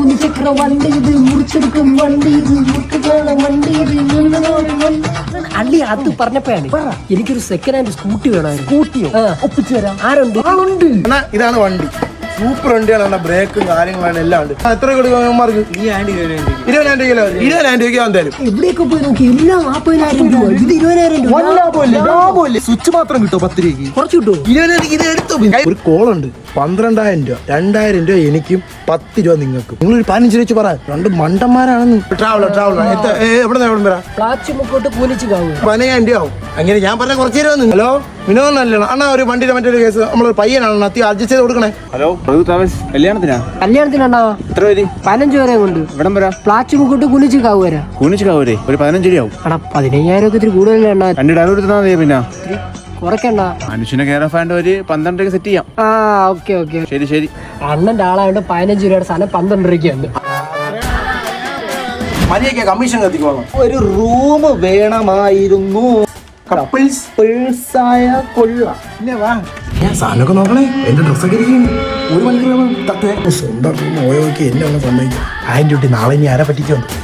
മുച്ചക്ര വണ്ടി ഇത് മുറിച്ചെടുക്കും വണ്ടി ഇത് വണ്ടി ഇത് അള്ളി അത് പറഞ്ഞപ്പോഴാണ് എനിക്കൊരു സെക്കൻഡ് ഹാൻഡ് സ്കൂട്ടി വേണമായിരുന്നു. സ്കൂട്ടിയോ ഒപ്പിച്ചു തരാം. ആരുണ്ട്? ഇതാണ് വണ്ടി. സൂപ്പർ വണ്ടിയാണ്. ബ്രേക്കും കാര്യങ്ങളാണ് എല്ലാം ഉണ്ട്. എത്ര കൊടുക്കുമാർക്ക്? 20,000 രൂപയ്ക്ക് എന്തായാലും എവിടെയൊക്കെ പോയി നോക്കി എല്ലാം 40,000 രൂപ. ഇത് 20,000 സ്വിച്ച് മാത്രം കിട്ടും 10 രൂപയ്ക്ക്. കുറച്ച് കിട്ടുമോ? 20,000 ഒരു കോളുണ്ട്. 12,000 രൂപ, 2,000 രൂപ എനിക്കും, 10 രൂപ നിങ്ങൾക്കും. നിങ്ങളൊരു 15 വെച്ച് പറ. രണ്ട് മണ്ടന്മാരാണെന്ന്. ട്രാവലർ എവിടെ വരാം? പ്ലാച്ചിമുക്കോട്ട് പോലീസ് കാവും 15,000 രൂപ ആവും. അങ്ങനെ ഞാൻ പറഞ്ഞ കുറച്ച് തരുമെന്ന്. ഹലോ വിനോദം നല്ലതാണ് അണ്ണാ. ഒരു വണ്ടിയുടെ മറ്റൊരു കേസ് നമ്മളൊരു പയ്യനാണ് അഡ്ജസ്റ്റ് ചെയ്ത് കൊടുക്കണേ. Hello travels. കല്യാണത്തിനാ എത്ര പേര്? 15 വരെ കൊണ്ട് ഇവിടം വരാം. പ്ലാച്ചിമുക്കോട്ട് കുനിച്ച് കാവ് വരാ. കൂനിച്ചിക്കാവൂരേ ഒരു 15 രൂപയാവും. എടാ 15,000 ഒക്കെ ഇത്തിരി കൂടുതലല്ല. 2 ഡയലോഗ് എടുത്താൽ മതി. പിന്നെ കുറയ്ക്കണ്ട. മനുഷ്യനെ കെയർ ഓഫ് ആൻഡ് ഒരു 12 രൂപ സെറ്റ് ചെയ്യാം. ഓക്കെ ശരി ശരി. അണ്ണന്റെ ആളായോണ്ട് 15 രൂപയുടെ സാധനം 12 രൂപയ്ക്കുണ്ട്. മര്യാദയ്ക്ക് കമ്മീഷൻ കത്തിക്കോളാം. ഒരു റൂം വേണമായിരുന്നു. കപ്പിൾസായ കൊള്ളാം. ഞാൻ സാധനമൊക്കെ നോക്കണേ. എന്റെ ഡ്രസ്സൊക്കെ ഇരിക്കുന്നു. 1 മണിക്കൂർ തത്തേ സ്വന്തം റൂം ഓയോക്ക് എന്നെ ഒന്ന് സമ്മതിക്കും. 1000 രൂപ നാളെ ഇനി ആരെ പറ്റിക്കുന്നുണ്ട്.